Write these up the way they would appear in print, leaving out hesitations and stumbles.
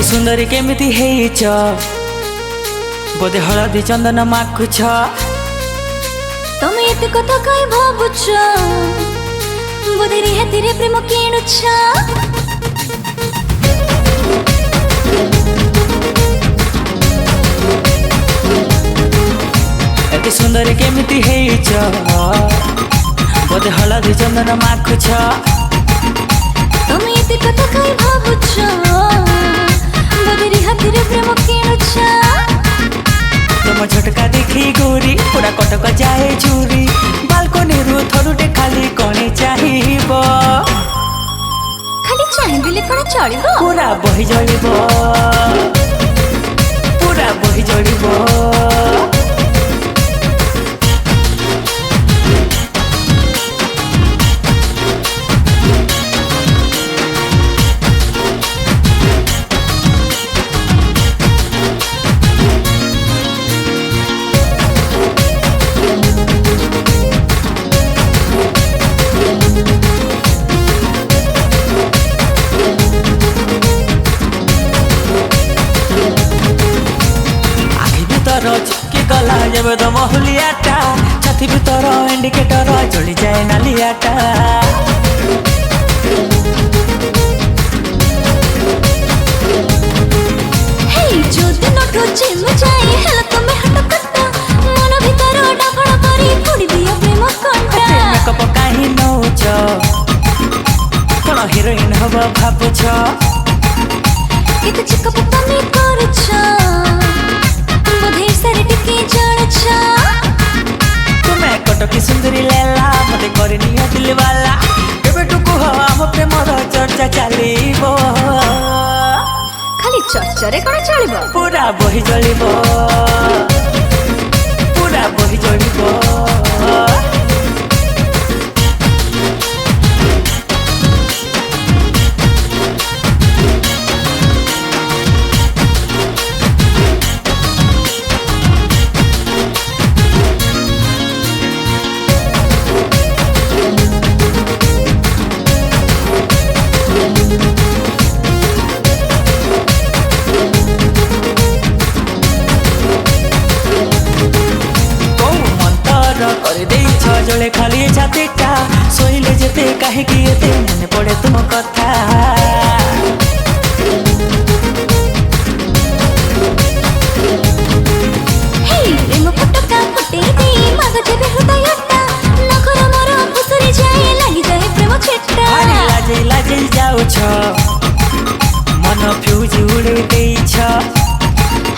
सुंदरी केमिति हेइछ बोधे हलदी चंदन माखुछ तमे एते कथा काई भाबुछ बोधे रिहातीरे प्रेम किणुछ एते सुंदरी केमिति हेइछ बोधे हलदी चंदन माखुछ तमे एते कथा काई भाबुछ बोधे रिहातीरे प्रेम किणुछ तुम झटका देखी गोरी पूरा कटक जाए चूरी बालकोनी रु थरुटे खाली कणी चाहिबो खाली चाहि दिले कोन चलिबो पूरा बही जळिबो पूरा बही जळिबो के गला जब तो महुलियाटा छाती भीतर इंडिकेटर जली जाए नालियाटा हे जो दिन ठोचे मुजाए हला तमे हट कट्टा मन भीतर डाफड़ करी फोड़ी दिया प्रेम कंटा मेकअप काहे नौछ कोन हीरोइन हब भाबुछ केते चेकअप तमे करछ बोधे सारे टिके जाणछ तुम्हें कटकी सुंदरी लेला मते करनी दिल वाला केबे टुकु हो हम प्रेम रो चर्चा चलीबो खाली चर्चारे कोन चलिबो पूरा बही जळिबो पूरा बही जळिबो जले खाली छातीटा सोइले जेते काहे कि एते मने पड़े तुम कथा हे प्रेम फटका फटे दे मगज बे हृदयटा नखर मोर फुसरी जाए लागि जाए प्रेम छेटा अरे लाजे लाजे जाउ छ मन फ्यूज उड़े देई छ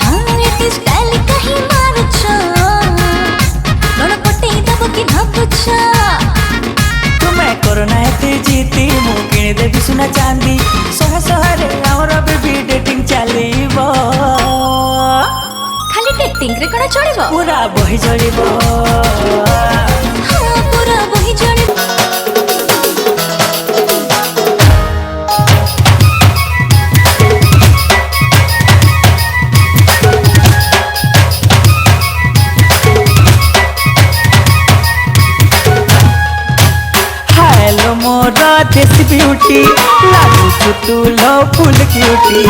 हां एते स्टाइल कहीं मार छ कोन पटे दब कि भाबुछ तुम्हें कोरोना एते जीती मु किने देबी सुना चांदी सह सहरे हमर बेबी डेटिंग चलीबो खाली डेटिंग रे कोन चलिबो पूरा बही जळिबो हां पूरा बही जळिबो मोरा देसी ब्यूटी लागू तू लो फुल क्यूटी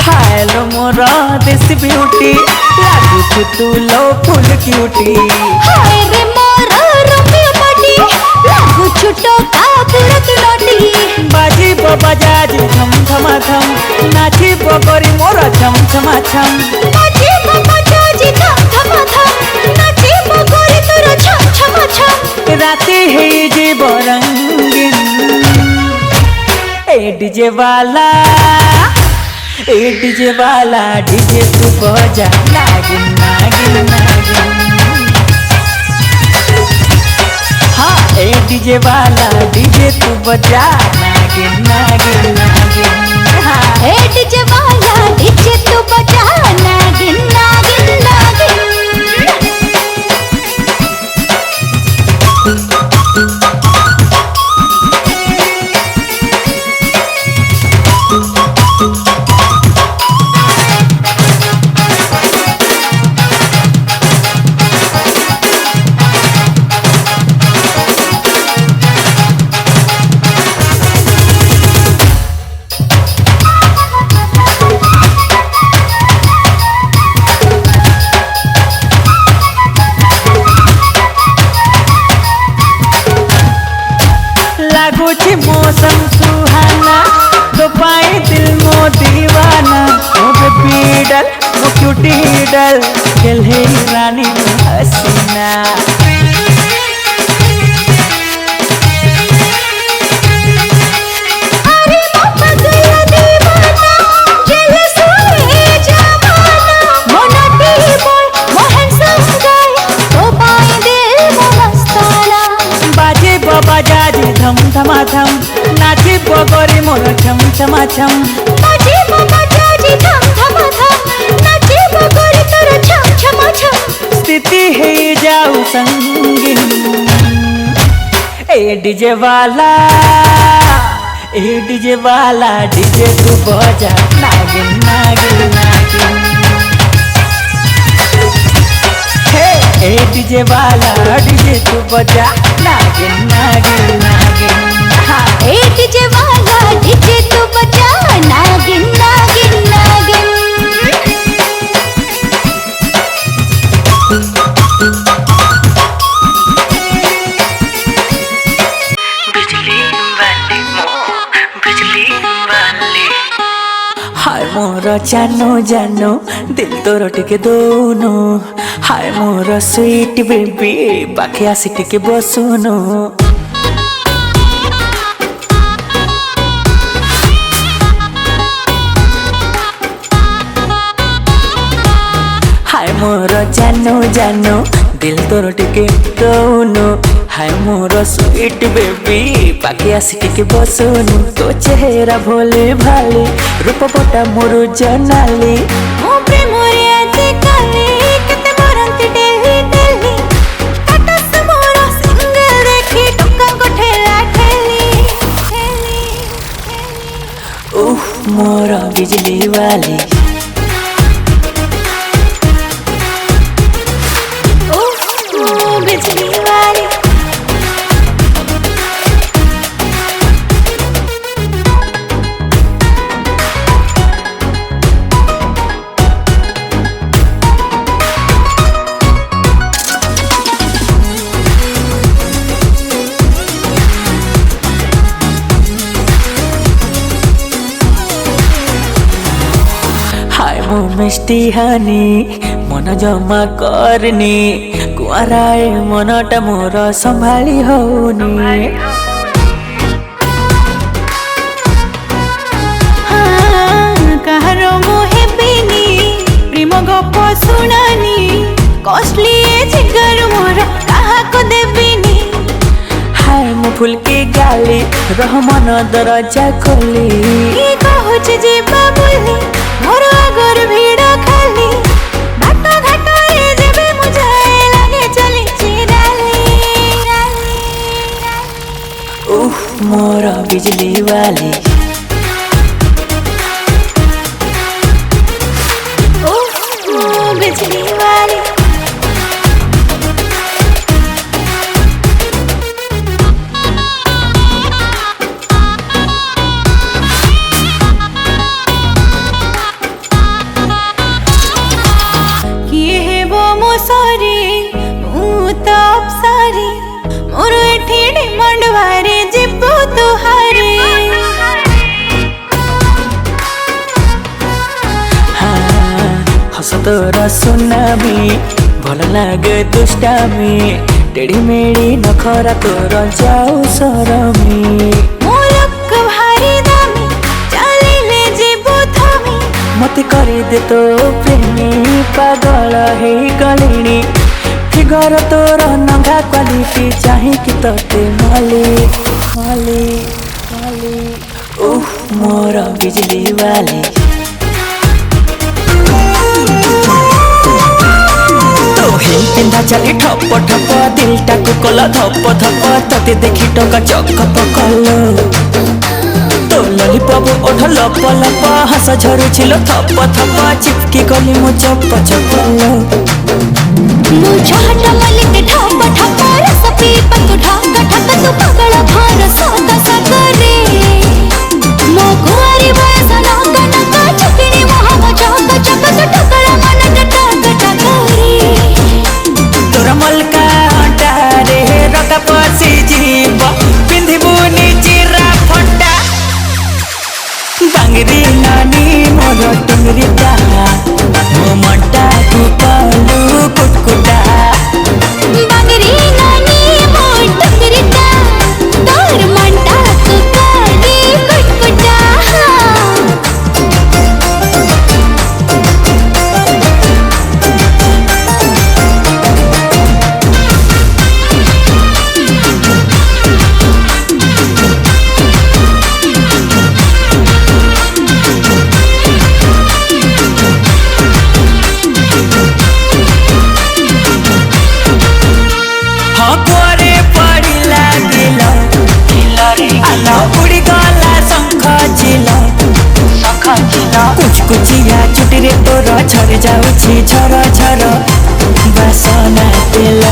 हेलो मोरा देसी ब्यूटी लागू तू लो फुल क्यूटी हाय रे मोरा रोमियो पाटी लागू छुटो का पुरत नोटी बाजी बजाज थम थमा थम नाची बकरी मोरा छम छमा छम बाजी बजाज थम थमा थम नाची बकरी तोरा छम छमा छम राते है जे बरंगीन ए डीजे वाला डीजे तू बजा नागिन नागिन नागिन हाँ ए डीजे वाला डीजे तू बजा नागिन नागिन नागिन हाँ ए डीजे वाला डीजे तू बजा नागिन नागिन नागिन मौसम सुहाना तो पाए दिल मो दीवाना ओ बेबी डल ओ क्यूटी डल दिल है रानी हसीना धम धमा धम नाची बगरी मोर छम छमा छम बाजे बाबा जाजी धम धमा धम नाचे बगरी तोर छम छमा छम स्थिति है जाऊ संगीन ए डीजे वाला डीजे तू बजा नागिन नागिन नागिन ए डीजे वाला डीजे तू बजा नागिन नागिन नागिन ए डीजे वाला डीजे तू बजा नागिन नागिन नागिन बिजली वाली हाय मोर जानो दिल तोर टिके दोनो हाय मोर स्वीट बेबी पाखे आसी टिके बसुनो हाय मोर जानो दिल तोर टिके दोनो हाय मोर स्वीट बेबी पाखे आसी टिके बसुनो तो चेहरा भोले भाले रूप बटा मोर जनाली ओ प्रेम रे आते काले केते बरंती डेली डेली टाटस मोर सिंगल देखी टुका को ठेला ठेली ठेली उफ मोर बिजली वाली बिजली वाली हाय मो मिष्टी हानी मन जमा करनी कुआराए मनटा मोर संभाली होनी कहार मोहे बेनी प्रेम गप शुणानी कष्टली जिगर मोर कहा को देविनी हाय मो फूल के गाली रहमन दरजा खोली कहूच जीवा बोली मोर आगर भीड़ खाली घाट घाट जेबे मुझाए लगे चली चिराली उफ मोर बिजली वाली बिजली वाली किए हे वो मोसरी मुताप सारी मोर एठी डिमांड वारे जिबो तुहारे हस तोर सुनामी भल लागे दुष्टामी टेढ़ी मेढ़ी नखरा तोर जाऊ सरमी मोलक भारी दामी चली ले जिबो थामी मते करी दे तो प्रेमी पागल है गलिनी फिगर तोर नंगा क्वालिटी चाहे कि तोते माली माली माली उफ मोर बिजली वाली पिंधा चली ठप ठप दिल टाकू कला धप धप तते देखी टका चक पकल तो ललिपप ओठ लप लप हस झरुछिल थप थप चिपकी गली मो चप चपल मु झाट मलिक ठप ठप रस पी पतु ढक ढक तू पगल भार सदा सगरे मो गुआरी बयस नक नक चकिनी मोह जग जग टकल मन टक टक रे तोरा मलका अंटारे रका पसी जीव पिंधिबुनी चिरा फट आलो उड़ी गला शंख चिल कुछ कुचिया चुटी रे तोर झर जाउछि झर झर बासना तेल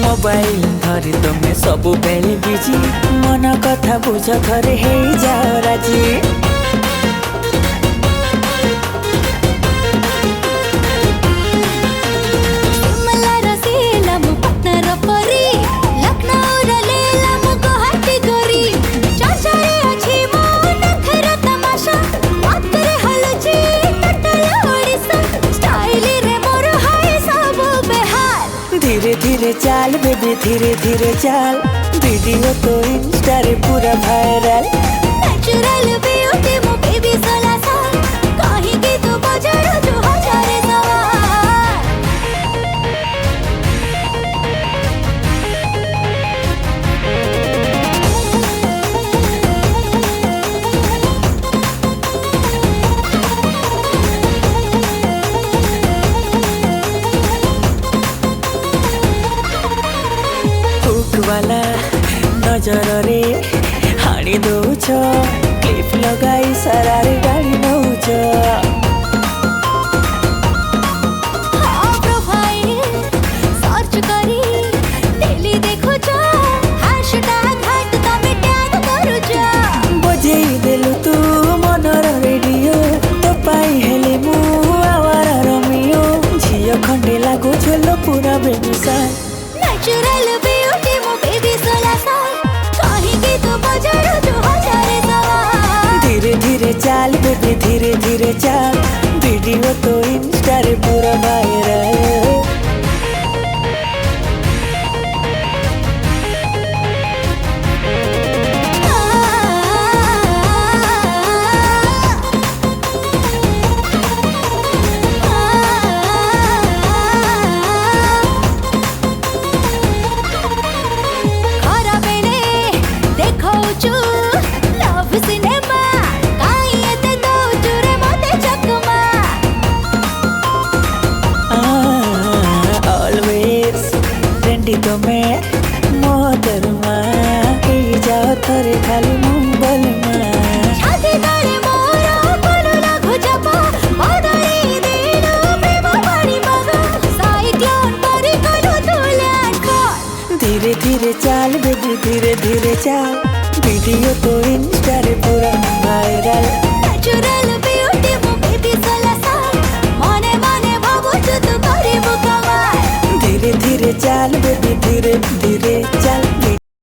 मोबाइल धरी तुमे सबु बेले बिजी मन कथा बुझ थरे हे जाओ राजी धीरे धीरे चाल बेबी धीरे धीरे चाल वीडियो तो इंस्टा रे पूरा वायरल नेचुरल ब्यूटी मो बेबी 16 साल कहीं की तो बजारो जो हजारे वाला नजर रे हाणी दौछ क्लिप लगाई सारा रे गाड़ी नौछ प्रोफाइल सर्च करी डेली देखो छ हैशटैग हट तमे टैग करू छ बजेई देलु तू मनर रेडियो तो पाई हेले मु आवारा रमियो झियो खंडे लागो छलो पूरा बेमिसाल नेचुरल ब्यूटी मो बेबी 16 साल कहीं की तो बजारो जो हजारे धीरे धीरे चाल बेबी धीरे धीरे चाल वीडियो तो इंस्टा रे पूरा वायरल तुमे मोहतरमा जाओ थरे खाली मुंबल छाती तारे मोरा कोलो लागो जपा बदाई देनो प्रेम पानी मगा साइक्लोन परी कोलो तुल्यान कर धीरे धीरे चाल बेबी धीरे धीरे चाल वीडियो तो इंस्टा रे पूरा वायरल नेचुरल